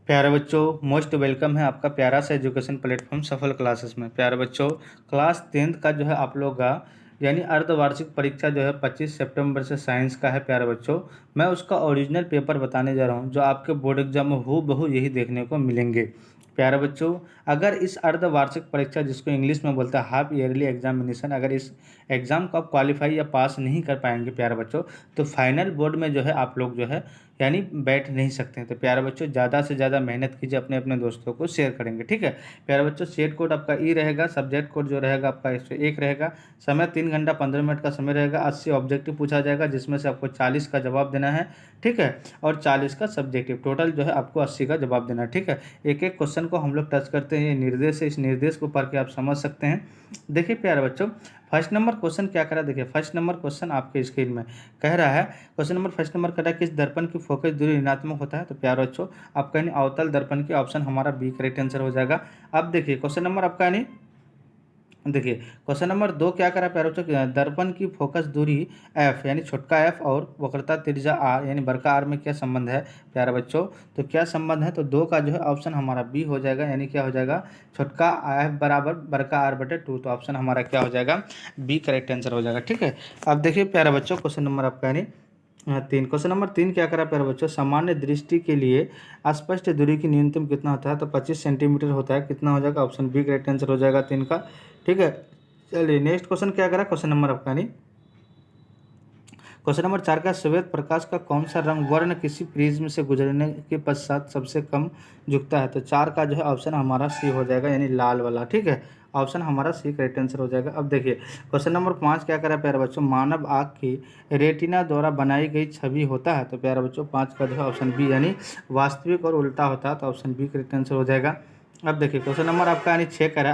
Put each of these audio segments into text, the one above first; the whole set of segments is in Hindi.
प्यारे बच्चों, मोस्ट वेलकम है आपका प्यारा सा एजुकेशन प्लेटफॉर्म सफल क्लासेस में। प्यारे बच्चों, क्लास 10th का जो है आप लोग का यानी अर्धवार्षिक परीक्षा जो है 25 सितंबर से साइंस का है। प्यारे बच्चों, मैं उसका ओरिजिनल पेपर बताने जा रहा हूँ जो आपके बोर्ड एग्जाम में हूबहू यही देखने को मिलेंगे। प्यारे बच्चों, अगर इस अर्धवार्षिक परीक्षा जिसको इंग्लिश में बोलते हैं हाफ ईयरली एग्जामिनेशन, अगर इस एग्ज़ाम को आप क्वालिफाई या पास नहीं कर पाएंगे प्यारे बच्चों, तो फाइनल बोर्ड में जो है आप लोग जो है यानी बैठ नहीं सकते हैं। तो प्यारे बच्चों, ज़्यादा से ज़्यादा मेहनत कीजिए, अपने अपने दोस्तों को शेयर करेंगे, ठीक है। प्यारे बच्चों, सेट कोड आपका ई रहेगा, सब्जेक्ट कोड जो रहेगा आपका 101 रहेगा, समय 3 घंटा 15 मिनट का समय रहेगा, 80 ऑब्जेक्टिव पूछा जाएगा जिसमें से आपको 40 का जवाब देना है, ठीक है, और 40 का सब्जेक्टिव, टोटल जो है आपको 80 का जवाब देना है, ठीक है। एक एक क्वेश्चन को हम लोग टच करते हैं, ये निर्देश है, इस निर्देश को पढ़ के आप समझ सकते हैं। देखिए प्यारे बच्चों, फर्स्ट नंबर क्वेश्चन क्या करा, देखिए फर्स्ट नंबर क्वेश्चन आपके स्क्रीन में कह रहा है, क्वेश्चन नंबर फर्स्ट नंबर कह रहा है किस दर्पण की फोकस दूरी ऋणात्मक होता है। तो प्यारे बच्चों, आपका यानी अवतल दर्पण की ऑप्शन हमारा बी करेक्ट आंसर हो जाएगा। अब देखिए क्वेश्चन नंबर आपका यानी देखिए क्वेश्चन नंबर 2 क्या करा प्यारे बच्चों, दर्पण की फोकस दूरी एफ यानी छोटका एफ और वक्रता त्रिज्या आर यानी बड़का आर में क्या संबंध है प्यारे बच्चों। तो क्या संबंध है, तो 2 का जो है ऑप्शन हमारा बी हो जाएगा, यानी क्या हो जाएगा, छोटका एफ बराबर बड़का आर बटे 2। तो ऑप्शन हमारा क्या हो जाएगा, बी करेक्ट आंसर हो जाएगा, ठीक है। अब देखिए प्यारे बच्चों, क्वेश्चन नंबर आपका यानी 3, क्वेश्चन नंबर 3 क्या करा प्यारे बच्चों, सामान्य दृष्टि के लिए स्पष्ट दूरी की न्यूनतम कितना होता है। तो 25 सेंटीमीटर होता है, कितना हो जाएगा, ऑप्शन बी करेक्ट आंसर हो जाएगा 3 का, ठीक है। चलिए नेक्स्ट क्वेश्चन क्या करा, क्वेश्चन नंबर आपका नहीं, क्वेश्चन नंबर 4 का श्वेत प्रकाश का कौन सा रंग वर्ण किसी प्रिज्म से गुजरने के पश्चात सबसे कम झुकता है। तो 4 का जो है ऑप्शन हमारा सी हो जाएगा, यानी लाल वाला, ठीक है। ऑप्शन हमारा सी करेक्ट आंसर हो जाएगा। अब देखिए क्वेश्चन नंबर 5 क्या करा प्यारे बच्चों, मानव आँख की रेटिना द्वारा बनाई गई छवि होता है। तो प्यारे बच्चों 5 का जो है ऑप्शन बी यानी वास्तविक और उल्टा होता है। तो ऑप्शन बी करेक्ट आंसर हो जाएगा। अब देखिए क्वेश्चन नंबर आपका यानी 6 करा,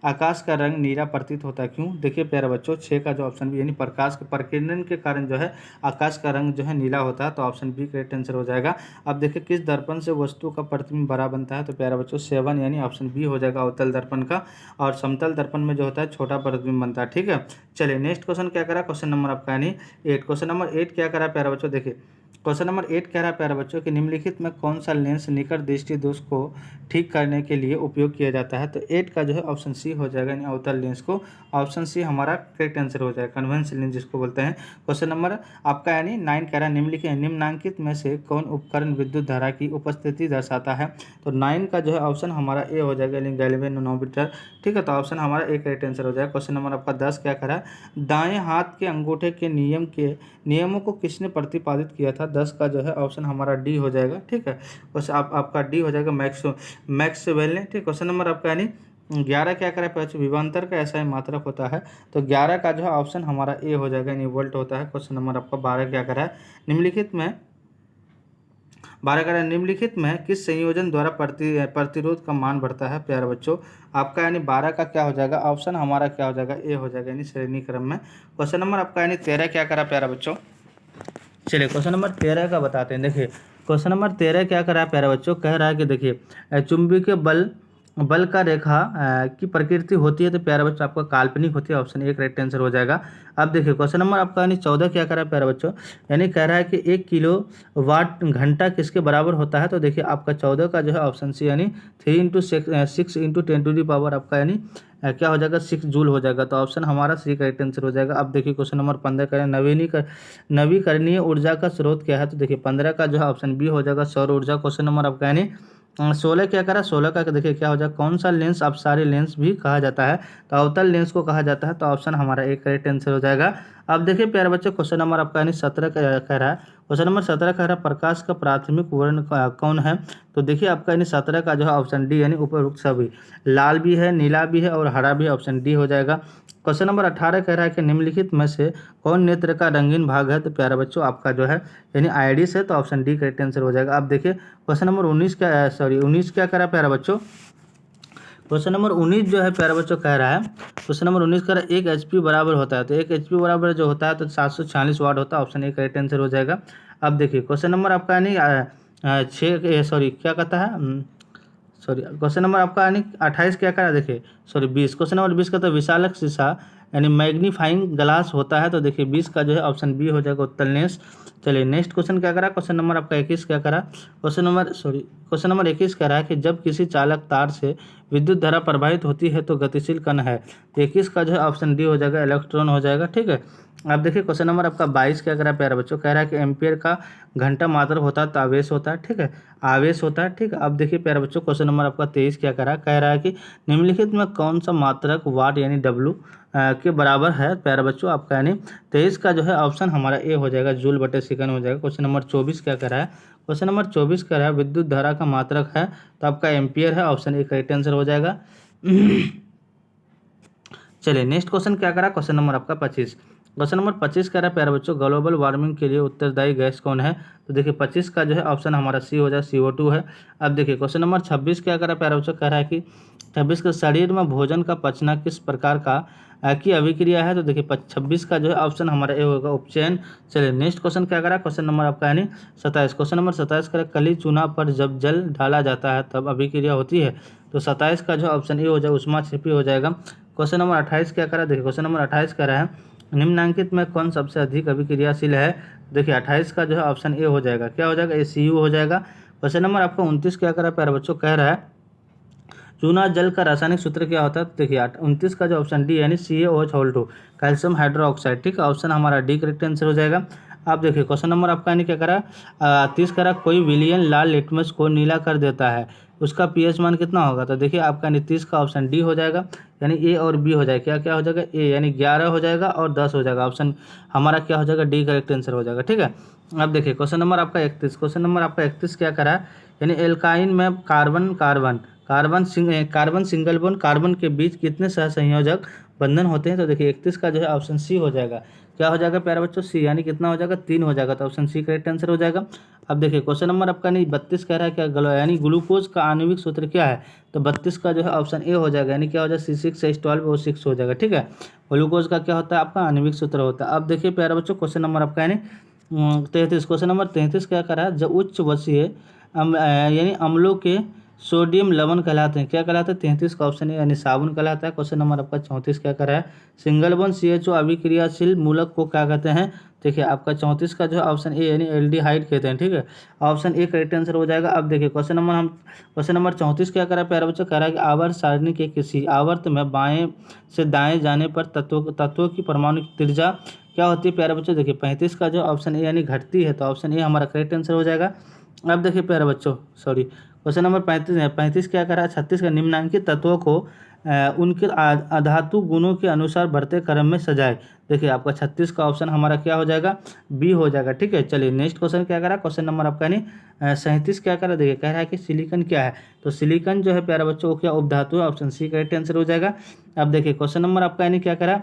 आकाश का रंग नीला प्रतीत होता है, क्यों। देखिए प्यारे बच्चों 6 का जो ऑप्शन बी यानी प्रकाश के प्रकीर्णन के कारण जो है आकाश का रंग जो है नीला होता है। तो ऑप्शन बी करेक्ट आंसर हो जाएगा। अब देखिए किस दर्पण से वस्तु का प्रतिबिंब बड़ा बनता है। तो प्यारे बच्चों 7 यानी ऑप्शन बी हो जाएगा अवतल दर्पण का, और समतल दर्पण में जो होता है छोटा प्रतिबिंब बनता है, ठीक है। चलिए नेक्स्ट क्वेश्चन क्या करा, क्वेश्चन नंबर आपका यानी 8, क्वेश्चन नंबर 8 क्या करा प्यारे बच्चों, देखिए क्वेश्चन नंबर 8 कह रहा है प्यारे बच्चों कि निम्नलिखित में कौन सा लेंस निकट दृष्टि दोष को ठीक करने के लिए उपयोग किया जाता है। तो 8 का जो है ऑप्शन सी हो जाएगा, यानी अवतल लेंस को, ऑप्शन सी हमारा करेक्ट आंसर हो जाएगा, कन्वेंस लेंस जिसको बोलते हैं। क्वेश्चन नंबर आपका यानी 9 कह रहा है निम्नलिखित में से कौन उपकरण विद्युत धारा की उपस्थिति दर्शाता है। तो 9 का जो है ऑप्शन हमारा ए हो जाएगा, यानी गैल्वेनोमीटर, ठीक है। तो ऑप्शन हमारा ए करेक्ट आंसर हो जाएगा। क्वेश्चन नंबर आपका 10 क्या कह रहा है, दाएं हाथ के अंगूठे के नियमों को किसने प्रतिपादित किया था। 10 का जो है ऑप्शन हमारा डी हो जाएगा, ठीक है। बस आपका डी हो जाएगा, मैक्सवेल ने, ठीक। क्वेश्चन नंबर आपका यानी 11 क्या करें बच्चों, विभवांतर का ऐसा ही मात्रक होता है। तो 11 का जो है ऑप्शन हमारा ए हो जाएगा, यानी वोल्ट होता है। क्वेश्चन नंबर आपका 12 क्या करा है, निम्नलिखित में 12 कह निम्नलिखित में किस संयोजन द्वारा प्रतिरोध का मान बढ़ता है प्यारे बच्चों। आपका यानी 12 का क्या हो जाएगा, ऑप्शन हमारा क्या हो जाएगा, ए हो जाएगा, यानी श्रेणी क्रम में। क्वेश्चन नंबर आपका यानी 13 क्या करा प्यारा बच्चों, चलिए क्वेश्चन नंबर 13 का बताते हैं। देखिए क्वेश्चन नंबर 13 क्या कर रहा है प्यारे बच्चों, कह रहा है कि देखिए चुंबकीय बल बल का रेखा की प्रकृति होती है। तो प्यारे बच्चों आपका काल्पनिक होती है, ऑप्शन ए करेक्ट आंसर हो जाएगा। अब देखिए क्वेश्चन नंबर आपका यानी 14 क्या कर रहा है प्यारे बच्चों, यानी कह रहा है कि 1 किलो वाट घंटा किसके बराबर होता है। तो देखिए आपका 14 का जो है ऑप्शन सी यानी 3 × 6 × 10⁻⁴ आपका यानी क्या हो जाएगा, 6 जूल हो जाएगा। तो ऑप्शन हमारा सी करेक्ट आंसर हो जाएगा। अब देखिए क्वेश्चन नंबर 15 करें, नवीकरणीय ऊर्जा का स्रोत क्या है। तो देखिए 15 का जो है ऑप्शन बी हो जाएगा, सौर ऊर्जा। क्वेश्चन नंबर आपका यानी 16 क्या करा, 16 का देखिए क्या हो जाएगा, कौन सा लेंस अपसारी लेंस भी कहा जाता है। तो अवतल लेंस को कहा जाता है। तो ऑप्शन हमारा एक करेक्ट आंसर हो जाएगा। अब देखिए प्यारे बच्चों क्वेश्चन नंबर आपका यानी 17 कह रहा है, क्वेश्चन नंबर 17 कह रहा है प्रकाश का प्राथमिक वर्ण कौन है। तो देखिए आपका यानी 17 का जो है ऑप्शन डी यानी उपरोक्त सभी, लाल भी है, नीला भी है और हरा भी है, ऑप्शन डी हो जाएगा। क्वेश्चन नंबर 18 कह रहा है कि निम्नलिखित में से कौन नेत्र का रंगीन भाग है। तो प्यारे बच्चों आपका जो है यानी आइरिस है। तो ऑप्शन डी करेक्ट आंसर हो जाएगा। अब देखिए क्वेश्चन नंबर 19 क्या कह रहा है प्यारा बच्चों, क्वेश्चन नंबर 19 जो है प्यारे बच्चों कह रहा है, क्वेश्चन नंबर 19 कह रहा है 1 HP बराबर होता है। तो 1 HP बराबर जो होता है तो 746 वाट होता है, ऑप्शन ए करेक्ट आंसर हो जाएगा। अब देखिए क्वेश्चन नंबर आपका यानी 6 सॉरी क्या कहता है सॉरी क्वेश्चन नंबर आपका यानी 28 क्या करा, देखिए सॉरी 20, क्वेश्चन नंबर 20 का तो विशालक शीशा यानी मैग्नीफाइंग ग्लास होता है, तो देखिए 20 का जो है ऑप्शन बी हो जाएगा उत्तलनेश। चलिए नेक्स्ट क्वेश्चन क्या करा, क्वेश्चन नंबर आपका 21 क्या करा, क्वेश्चन नंबर 21 कह रहा है कि जब किसी चालक तार से विद्युत धारा प्रवाहित होती है तो गतिशील कण है। तो 21 का जो है ऑप्शन डी हो जाएगा इलेक्ट्रॉन हो जाएगा, ठीक है। अब देखिए क्वेश्चन नंबर आपका 22 क्या कह रहा है प्यारे बच्चों, कह रहा है कि एम्पियर का घंटा मात्रक होता है तो आवेश होता है, ठीक है, आवेश होता है, ठीक है। अब देखिए प्यारे बच्चों क्वेश्चन नंबर आपका 23 क्या कह रहा है कि निम्नलिखित में कौन सा मात्रक वाट यानी डब्लू के बराबर है प्यारे बच्चों आपका, यानी 23 का जो है ऑप्शन हमारा ए हो जाएगा, जूल बटे सेकंड हो जाएगा। क्वेश्चन नंबर 24 क्या कह रहा है, क्वेश्चन नंबर 24 कह रहा है विद्युत धारा का मात्रक है तो आपका एम्पियर है, ऑप्शन ए करेक्ट आंसर हो जाएगा। चलिए नेक्स्ट क्वेश्चन क्या करा, क्वेश्चन नंबर आपका 25, क्वेश्चन नंबर 25 कह रहा है प्यारे बच्चों ग्लोबल वार्मिंग के लिए उत्तरदायी गैस कौन है। तो देखिए 25 का जो है ऑप्शन हमारा सी हो जाए, CO2 है। अब देखिए क्वेश्चन नंबर 26 क्या कह रहा है प्यारे बच्चों, कह रहा है कि 26 के शरीर में भोजन का पचना किस प्रकार का की अभिक्रिया है। तो देखिए 26 का जो है ऑप्शन हमारा ए होगा उपचयन। चलिए नेक्स्ट क्वेश्चन क्या करा, क्वेश्चन नंबर आपका यानी 27, क्वेश्चन नंबर 27 कह रहा है कली चूना पर जब जल डाला जाता है तब अभिक्रिया होती है। तो 27 का जो ऑप्शन ए हो जाएगा उष्माक्षेपी हो जाएगा। क्वेश्चन नंबर 28 क्या करा, देखिए क्वेश्चन नंबर 28 कह रहा है निम्नांकित में कौन सबसे अधिक अभिक्रियाशील है। देखिए 28 का जो है ऑप्शन ए हो जाएगा, क्या हो जाएगा, ACU हो जाएगा। क्वेश्चन नंबर आपका 29 क्या करा प्यारे बच्चों, कह रहा है चूना जल का रासायनिक सूत्र क्या होता है। तो देखिए 29 का जो ऑप्शन डी यानी CaOH2 कैल्शियम हाइड्रोक्साइड, ठीक है, ऑप्शन हमारा डी करेक्ट आंसर हो जाएगा। आप देखिए क्वेश्चन नंबर आपका यानी क्या करा 30 करा कोई विलियन लाल लिटमस को नीला कर देता है उसका pH मान कितना होगा। तो देखिए आपका 30 का ऑप्शन डी हो जाएगा, यानी ए और बी हो जाएगा, क्या क्या हो जाएगा, ए यानी 11 हो जाएगा और 10 हो जाएगा, ऑप्शन हमारा क्या हो जाएगा, डी करेक्ट आंसर हो जाएगा, ठीक है। अब देखिए क्वेश्चन नंबर आपका 31, क्वेश्चन नंबर आपका 31 क्या करा है, यानी एल्काइन में कार्बन सिंगल बॉन्ड कार्बन के बीच कितने सहसंयोजक बंधन होते हैं। तो देखिए 31 का जो है ऑप्शन सी हो जाएगा, क्या हो जाएगा प्यारे बच्चों, सी, यानी कितना हो जाएगा, 3 हो जाएगा, तो ऑप्शन सी करेक्ट आंसर हो जाएगा। अब देखिए क्वेश्चन नंबर आपका नहीं 32 कह रहा है क्या यानी ग्लूकोज का आणविक सूत्र क्या है। तो 32 का जो है ऑप्शन ए हो जाएगा, यानी क्या हो जाएगा C6H12O6 हो जाएगा, ठीक है। ग्लूकोज का क्या होता है आपका आणविक सूत्र होता है। अब देखिए प्यारे बच्चों क्वेश्चन नंबर आपका यानी 33, क्वेश्चन नंबर 33 क्या कर रहा है, जब उच्च वसीय यानी अम्लों के सोडियम लवण कहलाते हैं, क्या कहलाते हैं, 33 का ऑप्शन है यानी साबुन कहलाता है। क्वेश्चन नंबर आपका 34 क्या कर रहा है, सिंगल बॉन्ड CHO अभिक्रियाशील मूलक को क्या कहते हैं। देखिए आपका 34 का जो है ऑप्शन ए यानी एल्डिहाइड कहते हैं, ठीक है, ऑप्शन ए करेक्ट आंसर हो जाएगा। अब देखिए क्वेश्चन नंबर 34 क्या कर रहा है प्यारे बच्चों, कह रहा है कि आवर्त सारणी के किसी आवर्त में बाएं से दाएं जाने पर तत्वों की परमाणु की त्रिज्या क्या होती है प्यारे बच्चों। देखिए 35 का जो ऑप्शन ए यानी घटती है, तो ऑप्शन ए हमारा करेक्ट आंसर हो जाएगा। अब देखिए प्यारे बच्चों क्वेश्चन नंबर 35 क्या कर रहा है, 36 का निम्नांकित तत्वों को उनके अधातु गुणों के अनुसार बढ़ते क्रम में सजाए। देखिए आपका 36 का ऑप्शन हमारा क्या हो जाएगा, बी हो जाएगा, ठीक है। चलिए नेक्स्ट क्वेश्चन क्या करा, क्वेश्चन नंबर आपका यानी 37 क्या करा, देखिए कह रहा है कि सिलिकॉन क्या है। तो सिलिकॉन जो है प्यारे बच्चों क्या उपधातु है, ऑप्शन सी करेक्ट आंसर हो जाएगा। अब देखिए क्वेश्चन नंबर आपका यानी क्या करा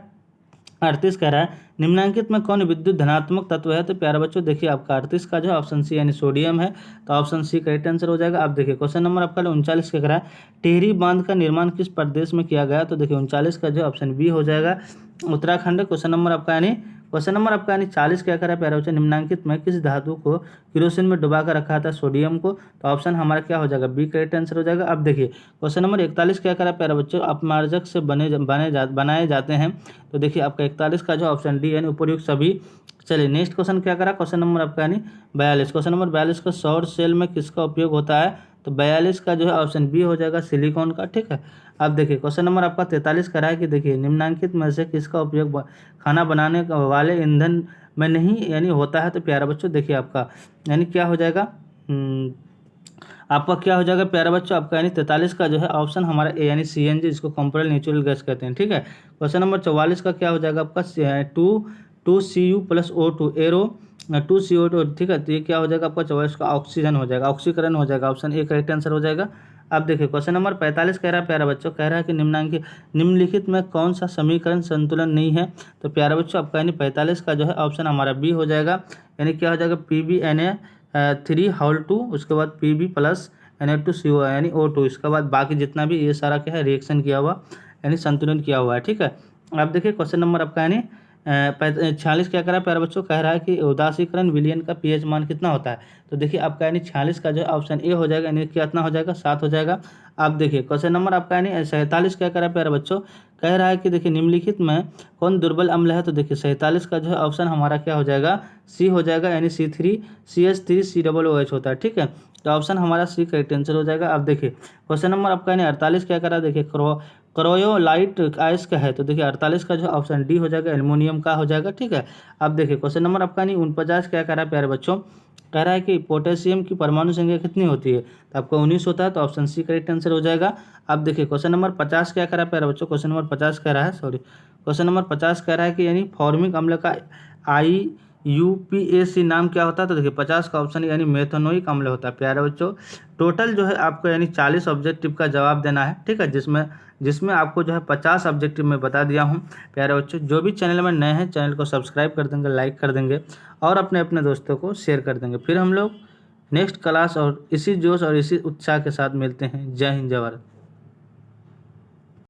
38 कह रहा है निम्नांकित में कौन विद्युत धनात्मक तत्व है। तो प्यारे बच्चों देखिए आपका 38 का जो है ऑप्शन सी यानी सोडियम है, तो ऑप्शन सी करेक्ट आंसर हो जाएगा। अब देखिए क्वेश्चन नंबर आपका 39 क्या कह रहा है टिहरी बांध का निर्माण किस प्रदेश में किया गया। तो देखिए 39 का जो ऑप्शन बी हो जाएगा उत्तराखंड। क्वेश्चन नंबर आपका यानी 40 क्या करा प्यारे बच्चों निम्नांकित में किस धातु को किरोसिन में डुबा कर रखा था, सोडियम को। तो ऑप्शन हमारा क्या हो जाएगा, बी करेक्ट आंसर हो जाएगा। अब देखिए क्वेश्चन नंबर 41 क्या करा प्यारे बच्चों अपमार्जक से बनाए जाते हैं। तो देखिए आपका 41 का जो ऑप्शन डी यानी उपयुक्त सभी। चलिए नेक्स्ट क्वेश्चन क्या करा, क्वेश्चन नंबर आपका यानी 42, क्वेश्चन नंबर 42 का सौर सेल में किसका उपयोग होता है। तो 42 का जो है ऑप्शन बी हो जाएगा सिलिकॉन का, ठीक है। अब देखिए क्वेश्चन नंबर आपका 43 करा है कि देखिए निम्नांकित में से किसका उपयोग खाना बनाने वाले ईंधन में नहीं यानी होता है। तो प्यारा बच्चों देखिए आपका यानी क्या हो जाएगा, आपका क्या हो जाएगा प्यारा बच्चों आपका यानी 43 का जो है ऑप्शन हमारा ए यानी CNG जिसको कंप्रेस्ड नेचुरल गैस कहते हैं, ठीक है। क्वेश्चन नंबर 44 का क्या हो जाएगा आपका 2Cu+O2 एरो 2CO2, ठीक है। तो ये क्या हो जाएगा आपका 44 का ऑक्सीजन हो जाएगा, ऑक्सीकरण हो जाएगा, ऑप्शन ए करेक्ट आंसर हो जाएगा। अब देखिए क्वेश्चन नंबर 45 कह रहा है प्यारा बच्चों कह रहा है कि निम्नलिखित में कौन सा समीकरण संतुलन नहीं है। तो प्यारा बच्चों आपका यानी 45 का जो है ऑप्शन हमारा बी हो जाएगा, यानी क्या हो जाएगा PbNa3 उसके बाद Pb+Na2CO यानी O2, इसके बाद बाकी जितना भी ये सारा क्या है रिएक्शन किया हुआ यानी संतुलन किया हुआ है, ठीक है। अब देखिए क्वेश्चन नंबर आपका यानी 46 क्या कह रहा है प्यारे बच्चों, कह रहा है कि उदासीकरण विलयन का पीएच मान कितना होता है। तो देखिए आपका यानी 46 का जो है ऑप्शन ए हो जाएगा, यानी कितना हो जाएगा 7 हो जाएगा। आप देखिए क्वेश्चन नंबर आपका यानी 47 क्या कह रहा है प्यारे बच्चों, कह रहा है कि देखिए निम्नलिखित में कौन दुर्बल अम्ल है। तो देखिए 47 का जो है ऑप्शन हमारा क्या हो जाएगा, सी हो जाएगा, यानी C3CH3COOH होता है। ठीक है, तो ऑप्शन हमारा सी करेक्ट आंसर हो जाएगा। आप देखिए क्वेश्चन नंबर आपका यानी 48 क्या करा, देखिए क्रोयोलाइट आयस का है। तो देखिए 48 का जो ऑप्शन डी हो जाएगा, एल्युमिनियम का हो जाएगा। ठीक है, अब देखिए क्वेश्चन नंबर आपका नहीं 49 क्या कह रहा है प्यारे बच्चों, कह रहा है कि पोटेशियम की परमाणु संख्या कितनी होती है। तो आपका 19 होता है, तो ऑप्शन सी करेक्ट आंसर हो जाएगा। अब देखिए क्वेश्चन नंबर 50 क्या कह रहा है प्यारे बच्चों, क्वेश्चन नंबर 50 कह रहा है, सॉरी क्वेश्चन नंबर 50 कह रहा है कि यानी फॉर्मिक अम्ल का IUPAC नाम क्या होता है। तो देखिए 50 का ऑप्शन यानी मेथनोइक अम्ल होता है प्यारे बच्चों। टोटल जो है आपको यानी 40 ऑब्जेक्टिव का जवाब देना है। ठीक है, जिसमें जिसमें आपको जो है 50 ऑब्जेक्टिव में बता दिया हूँ प्यारे बच्चों। जो भी चैनल में नए हैं चैनल को सब्सक्राइब कर देंगे, लाइक कर देंगे और अपने अपने दोस्तों को शेयर कर देंगे। फिर हम लोग नेक्स्ट क्लास और इसी जोश और इसी उत्साह के साथ मिलते हैं। जय हिंद, जय भारत।